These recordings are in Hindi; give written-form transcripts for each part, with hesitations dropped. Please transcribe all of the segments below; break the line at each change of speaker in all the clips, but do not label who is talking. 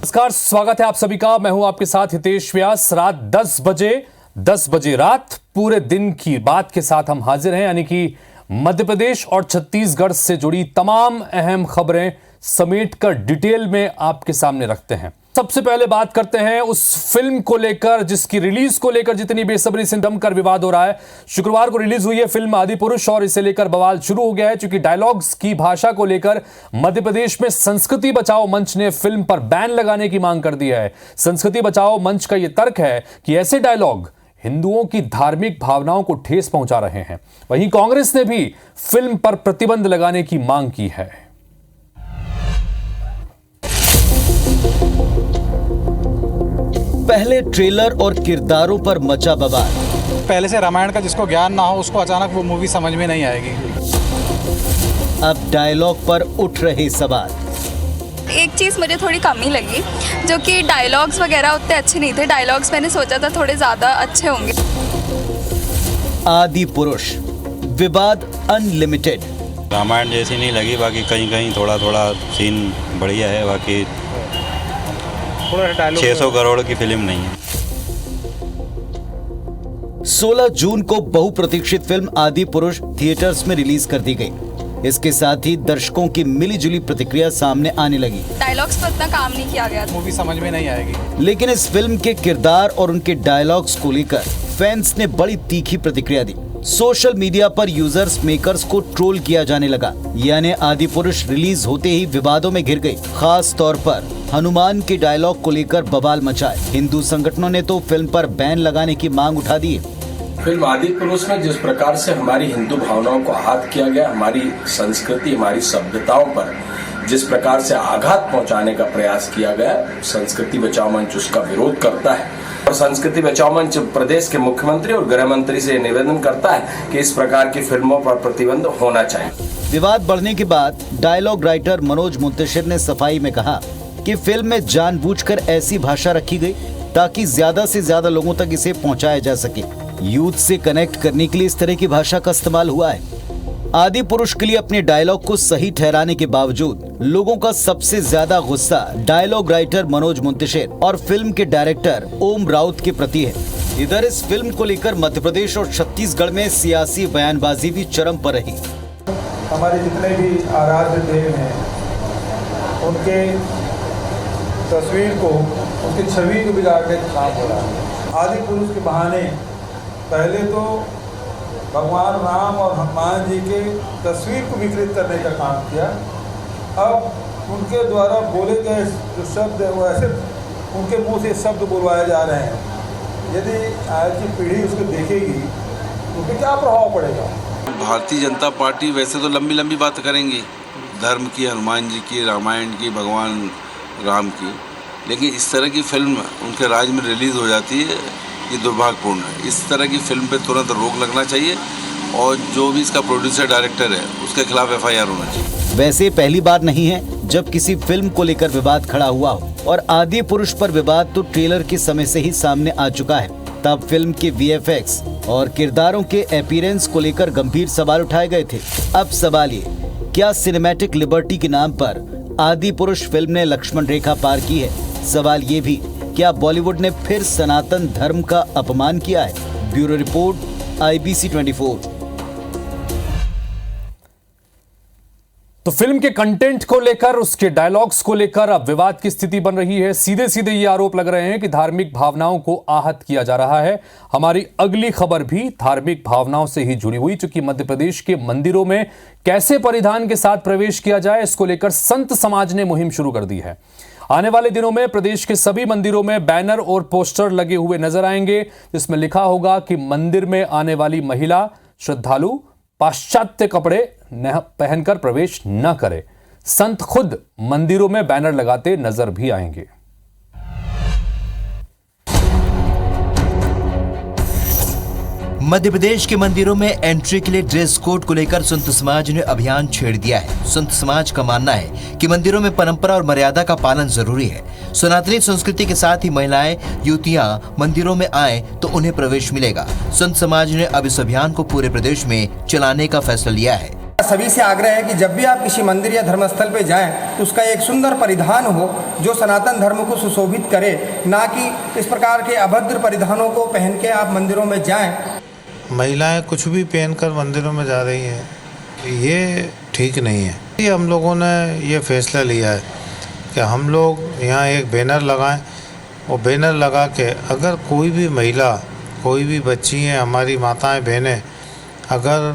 नमस्कार, स्वागत है आप सभी का। मैं हूं आपके साथ हितेश व्यास। रात 10 बजे रात पूरे दिन की बात के साथ हम हाजिर हैं, यानी कि मध्य प्रदेश और छत्तीसगढ़ से जुड़ी तमाम अहम खबरें समेटकर डिटेल में आपके सामने रखते हैं। सबसे पहले बात करते हैं उस फिल्म को लेकर जिसकी रिलीज को लेकर जितनी बेसब्री से जमकर विवाद हो रहा है। शुक्रवार को रिलीज हुई है फिल्म आदिपुरुष और इसे लेकर बवाल शुरू हो गया है, क्योंकि डायलॉग्स की भाषा को लेकर मध्य प्रदेश में संस्कृति बचाओ मंच ने फिल्म पर बैन लगाने की मांग कर दी है। संस्कृति बचाओ मंच का यह तर्क है कि ऐसे डायलॉग हिंदुओं की धार्मिक भावनाओं को ठेस पहुंचा रहे हैं। वहीं कांग्रेस ने भी फिल्म पर प्रतिबंध लगाने की मांग की है।
पहले ट्रेलर और किरदारों पर मचा बवाल।
पहले से रामायण का जिसको ज्ञान ना हो उसको अचानक वो मूवी समझ में नहीं आएगी।
अब डायलॉग पर उठ रहे सवाल।
एक चीज़ मुझे थोड़ी कम ही लगी, जो कि डायलॉग्स वगैरह उतने अच्छे नहीं थे। डायलॉग्स मैंने सोचा था थोड़े ज़्यादा अच्छे होंगे।
आदिपुरुष विवाद अनलिमिटेड।
रामायण जैसी नहीं लगी, बाकी कहीं कहीं थोड़ा थोड़ा सीन बढ़िया है, बाकी 600 करोड़ की फिल्म नहीं है।
16 जून को बहुप्रतीक्षित फिल्म आदिपुरुष थिएटर्स में रिलीज कर दी गई। इसके साथ ही दर्शकों की मिलीजुली प्रतिक्रिया सामने आने लगी।
डायलॉग्स पर उतना काम नहीं किया गया,
मूवी समझ में नहीं आएगी।
लेकिन इस फिल्म के किरदार और उनके डायलॉग्स को लेकर फैंस ने बड़ी तीखी प्रतिक्रिया दी। सोशल मीडिया पर यूजर्स मेकर्स को ट्रोल किया जाने लगा, यानी आदिपुरुष रिलीज होते ही विवादों में घिर गई। खास तौर पर हनुमान के डायलॉग को लेकर बवाल मचाए। हिंदू संगठनों ने तो फिल्म पर बैन लगाने की मांग उठा दी है।
फिल्म आदिपुरुष में जिस प्रकार से हमारी हिंदू भावनाओं को आहत किया गया, हमारी संस्कृति, हमारी सभ्यताओं पर जिस प्रकार से आघात पहुंचाने का प्रयास किया गया, संस्कृति बचाओ मंच उसका विरोध करता है और संस्कृति बचाओ मंच प्रदेश के मुख्यमंत्री और गृह मंत्री से निवेदन करता है कि इस प्रकार की फिल्मों पर प्रतिबंध होना चाहिए।
विवाद बढ़ने के बाद डायलॉग राइटर मनोज मुंतशिर ने सफाई में कहा कि फिल्म में जानबूझकर ऐसी भाषा रखी गई ताकि ज्यादा से ज्यादा लोगों तक इसे पहुंचाया जा सके। यूथ से कनेक्ट करने के लिए इस तरह की भाषा का इस्तेमाल हुआ है। आदिपुरुष के लिए अपने डायलॉग को सही ठहराने के बावजूद लोगों का सबसे ज्यादा गुस्सा डायलॉग राइटर मनोज मुंतशिर और फिल्म के डायरेक्टर ओम राउत के प्रति है। इधर इस फिल्म को लेकर मध्य प्रदेश और छत्तीसगढ़ में सियासी बयानबाजी भी चरम पर रही।
हमारे जितने भी आराध्य देव हैं उनके तस्वीर को, उसकी छवि को बिगाड़ने का काम हो रहा है। आदिपुरुष के बहाने पहले तो भगवान राम और हनुमान जी के तस्वीर को विकृत करने का काम किया। अब उनके द्वारा बोले गए जो शब्द है वो ऐसे उनके मुंह से शब्द बोलवाए जा रहे हैं। यदि आज की पीढ़ी उसको देखेगी तो उस पर क्या प्रभाव पड़ेगा?
भारतीय जनता पार्टी वैसे तो लंबी लंबी बात करेंगी, धर्म की, हनुमान जी की, रामायण की, भगवान राम की, लेकिन इस तरह की फिल्म उनके राज्य में रिलीज़ हो जाती है, ये दुर्भाग्यपूर्ण है। इस तरह की फिल्म पे तुरंत रोक लगना चाहिए और जो भी इसका प्रोड्यूसर डायरेक्टर है उसके खिलाफ FIR होना चाहिए।
वैसे पहली बार नहीं है जब किसी फिल्म को लेकर विवाद खड़ा हुआ हो, और आदिपुरुष पर विवाद तो ट्रेलर के समय से ही सामने आ चुका है। तब फिल्म के VFX और किरदारों के अपीयरेंस को लेकर गंभीर सवाल उठाए गए थे। अब सवाल ये, क्या सिनेमैटिक लिबर्टी के नाम पर आदिपुरुष फिल्म ने लक्ष्मण रेखा पार की है? सवाल ये भी, क्या बॉलीवुड ने फिर सनातन धर्म का अपमान किया है? Bureau report, IBC 24।
तो फिल्म के कंटेंट को लेकर, उसके डायलॉग्स को लेकर अब विवाद की स्थिति बन रही है। सीधे सीधे ये आरोप लग रहे हैं कि धार्मिक भावनाओं को आहत किया जा रहा है। हमारी अगली खबर भी धार्मिक भावनाओं से ही जुड़ी हुई, चूंकि मध्य प्रदेश के मंदिरों में कैसे परिधान के साथ प्रवेश किया जाए, इसको लेकर संत समाज ने मुहिम शुरू कर दी है। आने वाले दिनों में प्रदेश के सभी मंदिरों में बैनर और पोस्टर लगे हुए नजर आएंगे, जिसमें लिखा होगा कि मंदिर में आने वाली महिला श्रद्धालु पाश्चात्य कपड़े पहनकर प्रवेश न करे। संत खुद मंदिरों में बैनर लगाते नजर भी आएंगे।
मध्य प्रदेश के मंदिरों में एंट्री के लिए ड्रेस कोड को लेकर संत समाज ने अभियान छेड़ दिया है। संत समाज का मानना है कि मंदिरों में परंपरा और मर्यादा का पालन जरूरी है। सनातनी संस्कृति के साथ ही महिलाएं, युवतियां मंदिरों में आए तो उन्हें प्रवेश मिलेगा। संत समाज ने अब इस अभियान को पूरे प्रदेश में चलाने का फैसला लिया है।
सभी से आग्रह है कि जब भी आप किसी मंदिर या धर्मस्थल पर जाएं तो उसका एक सुंदर परिधान हो जो सनातन धर्म को सुशोभित करे, ना कि इस प्रकार के अभद्र परिधानों को पहन के आप मंदिरों में जाएं।
महिलाएं कुछ भी पहनकर मंदिरों में जा रही हैं, ये ठीक नहीं है। ये हम लोगों ने ये फैसला लिया है कि हम लोग यहाँ एक बैनर लगाएं और बैनर लगा के अगर कोई भी महिला, कोई भी बच्ची हैं, हमारी माताएं बहनें अगर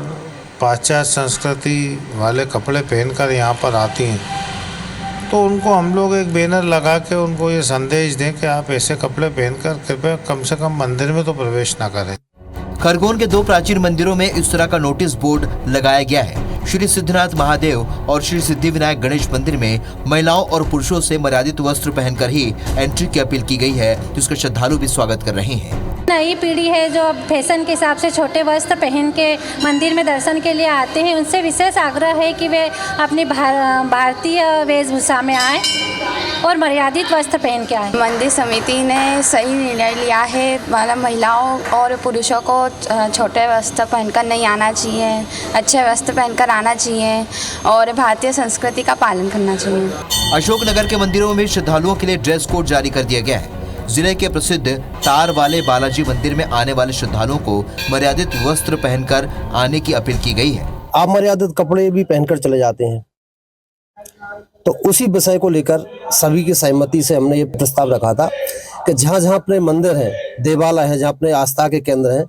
पाश्चात्य संस्कृति वाले कपड़े पहनकर यहाँ पर आती हैं तो उनको हम लोग एक बैनर लगा के उनको ये संदेश दें कि आप ऐसे कपड़े पहनकर कृपया कम से कम मंदिर में तो प्रवेश ना करें।
खरगोन के 2 प्राचीन मंदिरों में इस तरह का नोटिस बोर्ड लगाया गया है। श्री सिद्धनाथ महादेव और श्री सिद्धिविनायक गणेश मंदिर में महिलाओं और पुरुषों से मर्यादित वस्त्र पहनकर ही एंट्री की अपील की गई है, जिसका श्रद्धालु भी स्वागत कर रहे हैं।
नई पीढ़ी है जो अब फैशन के हिसाब से छोटे वस्त्र पहन के मंदिर में दर्शन के लिए आते हैं, उनसे विशेष आग्रह है कि वे अपनी भारतीय वेशभूषा में आएँ और मर्यादित वस्त्र पहन के आए।
मंदिर समिति ने सही निर्णय लिया है, मतलब महिलाओं और पुरुषों को छोटे वस्त्र पहनकर नहीं आना चाहिए, अच्छे वस्त्र पहनकर आना चाहिए और भारतीय संस्कृति का पालन करना चाहिए।
अशोकनगर के मंदिरों में श्रद्धालुओं के लिए ड्रेस कोड जारी कर दिया गया है। जिले के प्रसिद्ध तार वाले बालाजी मंदिर में आने वाले श्रद्धालुओं को मर्यादित वस्त्र पहनकर आने की अपील की गई है।
आप मर्यादित कपड़े भी पहनकर चले जाते हैं, तो उसी विषय को लेकर सभी की सहमति से हमने ये प्रस्ताव रखा था कि जहाँ जहाँ अपने मंदिर हैं, देवालय है, जहाँ अपने आस्था के केंद्र हैं,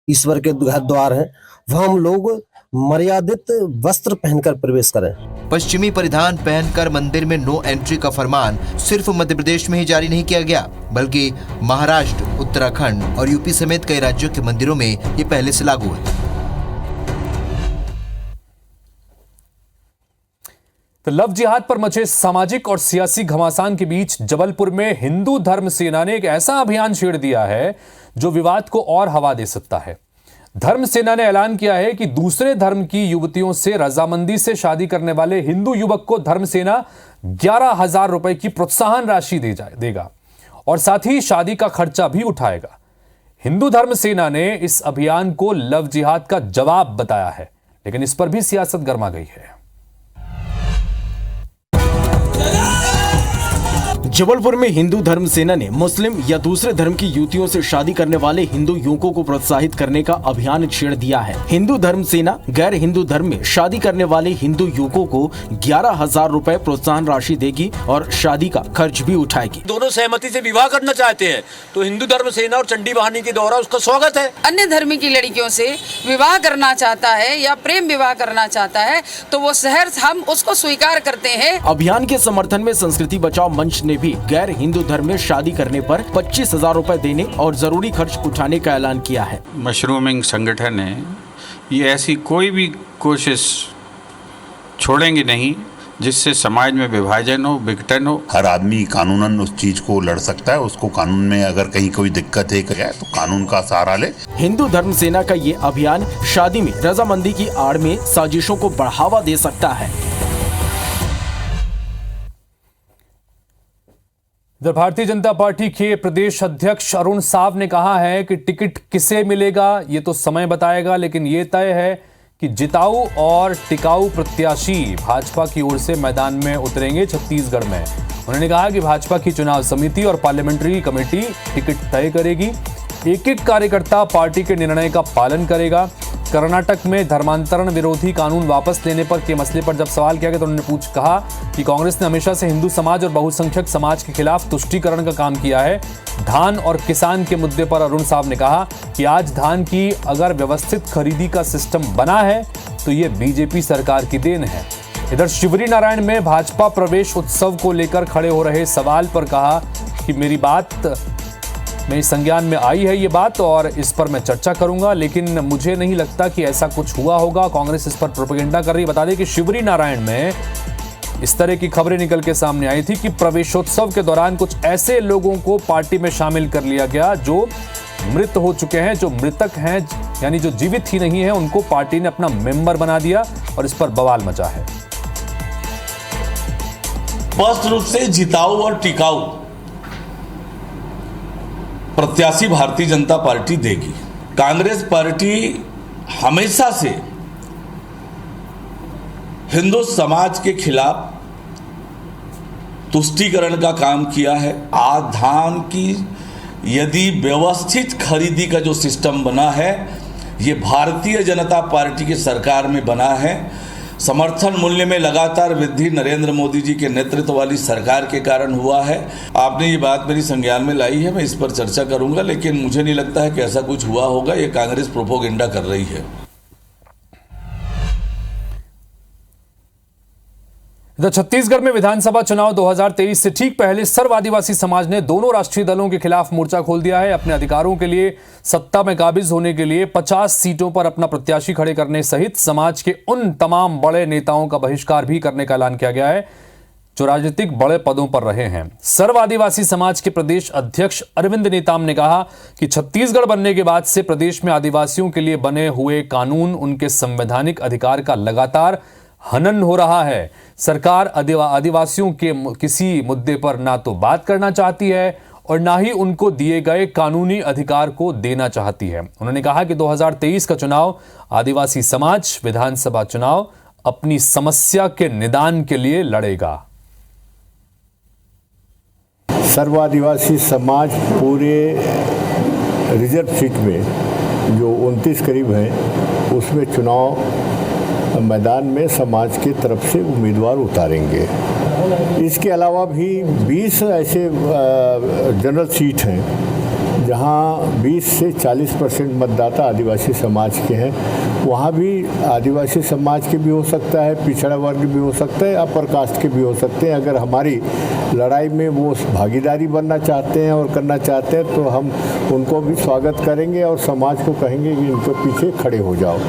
ईश्वर के घर द्वार हैं, वहाँ हम लोग मर्यादित वस्त्र पहनकर प्रवेश करें।
पश्चिमी परिधान पहनकर मंदिर में नो एंट्री का फरमान सिर्फ मध्य प्रदेश में ही जारी नहीं किया गया, बल्कि महाराष्ट्र, उत्तराखंड और यूपी समेत कई राज्यों के मंदिरों में ये पहले से लागू है।
तो लव जिहाद पर मचे सामाजिक और सियासी घमासान के बीच जबलपुर में हिंदू धर्म सेना ने एक ऐसा अभियान छेड़ दिया है जो विवाद को और हवा दे सकता है। धर्म सेना ने ऐलान किया है कि दूसरे धर्म की युवतियों से रजामंदी से शादी करने वाले हिंदू युवक को धर्म सेना 11,000 रुपए की प्रोत्साहन राशि देगा और साथ ही शादी का खर्चा भी उठाएगा। हिंदू धर्म सेना ने इस अभियान को लव जिहाद का जवाब बताया है, लेकिन इस पर भी सियासत गर्मा गई है।
जबलपुर में हिंदू धर्म सेना ने मुस्लिम या दूसरे धर्म की युवतियों से शादी करने वाले हिंदू युवकों को प्रोत्साहित करने का अभियान छेड़ दिया है। हिंदू धर्म सेना गैर हिंदू धर्म में शादी करने वाले हिंदू युवकों को 11,000 रुपए प्रोत्साहन राशि देगी और शादी का खर्च भी उठाएगी।
दोनों सहमति से विवाह करना चाहते हैं तो हिंदू धर्म सेना और चंडी वाहिनी के द्वारा उसका स्वागत है।
अन्य धर्म की लड़कियों से विवाह करना चाहता है या प्रेम विवाह करना चाहता है तो वो शहर हम उसको स्वीकार करते हैं।
अभियान के समर्थन में संस्कृति बचाओ मंच ने भी गैर हिंदू धर्म में शादी करने पर 25,000 रुपए देने और जरूरी खर्च उठाने का ऐलान किया है।
मशरूमिंग संगठन है, ये ऐसी कोई भी कोशिश छोड़ेंगे नहीं जिससे समाज में विभाजन हो, विघटन हो।
हर आदमी कानूनन उस चीज को लड़ सकता है, उसको कानून में अगर कहीं कोई दिक्कत है तो कानून का सहारा ले।
हिंदू धर्म सेना का ये अभियान शादी में रजामंदी की आड़ में साजिशों को बढ़ावा दे सकता है।
इधर भारतीय जनता पार्टी के प्रदेश अध्यक्ष अरुण साव ने कहा है कि टिकट किसे मिलेगा ये तो समय बताएगा, लेकिन ये तय है कि जिताऊ और टिकाऊ प्रत्याशी भाजपा की ओर से मैदान में उतरेंगे छत्तीसगढ़ में। उन्होंने कहा कि भाजपा की चुनाव समिति और पार्लियामेंट्री कमेटी टिकट तय करेगी, एक एक कार्यकर्ता पार्टी के निर्णय का पालन करेगा। कर्नाटक में धर्मांतरण विरोधी कानून वापस लेने पर के मसले पर जब सवाल किया गया तो उन्होंने कहा कि कांग्रेस ने हमेशा से हिंदू समाज और बहुसंख्यक समाज के खिलाफ तुष्टीकरण का काम किया है। धान और किसान के मुद्दे पर अरुण साव ने कहा कि आज धान की अगर व्यवस्थित खरीदी का सिस्टम बना है तो ये बीजेपी सरकार की देन है। इधर शिवरी नारायण में भाजपा प्रवेश उत्सव को लेकर खड़े हो रहे सवाल पर कहा कि मेरे संज्ञान में आई है ये बात और इस पर मैं चर्चा करूंगा, लेकिन मुझे नहीं लगता कि ऐसा कुछ हुआ होगा। कांग्रेस इस पर प्रोपेगेंडा कर रही है। बता दें कि शिवरी नारायण में इस तरह की खबरें निकल के सामने आई थी कि प्रवेशोत्सव के दौरान कुछ ऐसे लोगों को पार्टी में शामिल कर लिया गया जो मृत हो चुके हैं, जो मृतक हैं, यानी जो जीवित ही नहीं है, उनको पार्टी ने अपना मेंबर बना दिया और इस पर बवाल मचा है।
स्पष्ट रूप से जिताऊ और टिकाऊ प्रत्याशी भारतीय जनता पार्टी देगी। कांग्रेस पार्टी हमेशा से हिंदू समाज के खिलाफ तुष्टीकरण का काम किया है। आज धान की यदि व्यवस्थित खरीदी का जो सिस्टम बना है ये भारतीय जनता पार्टी की सरकार में बना है। समर्थन मूल्य में लगातार वृद्धि नरेंद्र मोदी जी के नेतृत्व वाली सरकार के कारण हुआ है। आपने ये बात मेरी संज्ञान में लाई है, मैं इस पर चर्चा करूंगा, लेकिन मुझे नहीं लगता है कि ऐसा कुछ हुआ होगा। ये कांग्रेस प्रोपोगेंडा कर रही है।
इधर छत्तीसगढ़ में विधानसभा चुनाव 2023 से ठीक पहले सर्व आदिवासी समाज ने दोनों राष्ट्रीय दलों के खिलाफ मोर्चा खोल दिया है। अपने अधिकारों के लिए सत्ता में काबिज होने के लिए 50 सीटों पर अपना प्रत्याशी खड़े करने सहित समाज के उन तमाम बड़े नेताओं का बहिष्कार भी करने का ऐलान किया गया है जो राजनीतिक बड़े पदों पर रहे हैं। सर्व आदिवासी समाज के प्रदेश अध्यक्ष अरविंद नेताम ने कहा कि छत्तीसगढ़ बनने के बाद से प्रदेश में आदिवासियों के लिए बने हुए कानून उनके संवैधानिक अधिकार का लगातार हनन हो रहा है। सरकार आदिवासियों के किसी मुद्दे पर ना तो बात करना चाहती है और ना ही उनको दिए गए कानूनी अधिकार को देना चाहती है। उन्होंने कहा कि 2023 का चुनाव आदिवासी समाज विधानसभा चुनाव अपनी समस्या के निदान के लिए लड़ेगा।
सर्व आदिवासी समाज पूरे रिजर्व सीट में जो 29 करीब हैं उसमें चुनाव मैदान में समाज की तरफ से उम्मीदवार उतारेंगे। इसके अलावा भी 20 ऐसे जनरल सीट हैं जहां 20 से 40% मतदाता आदिवासी समाज के हैं। वहां भी आदिवासी समाज के भी हो सकता है, पिछड़ा वर्ग भी हो सकता है, अपर कास्ट के भी हो सकते हैं। अगर हमारी लड़ाई में वो भागीदारी बनना चाहते हैं और करना चाहते हैं तो हम उनको भी स्वागत करेंगे और समाज को कहेंगे कि इनके पीछे खड़े हो जाओ।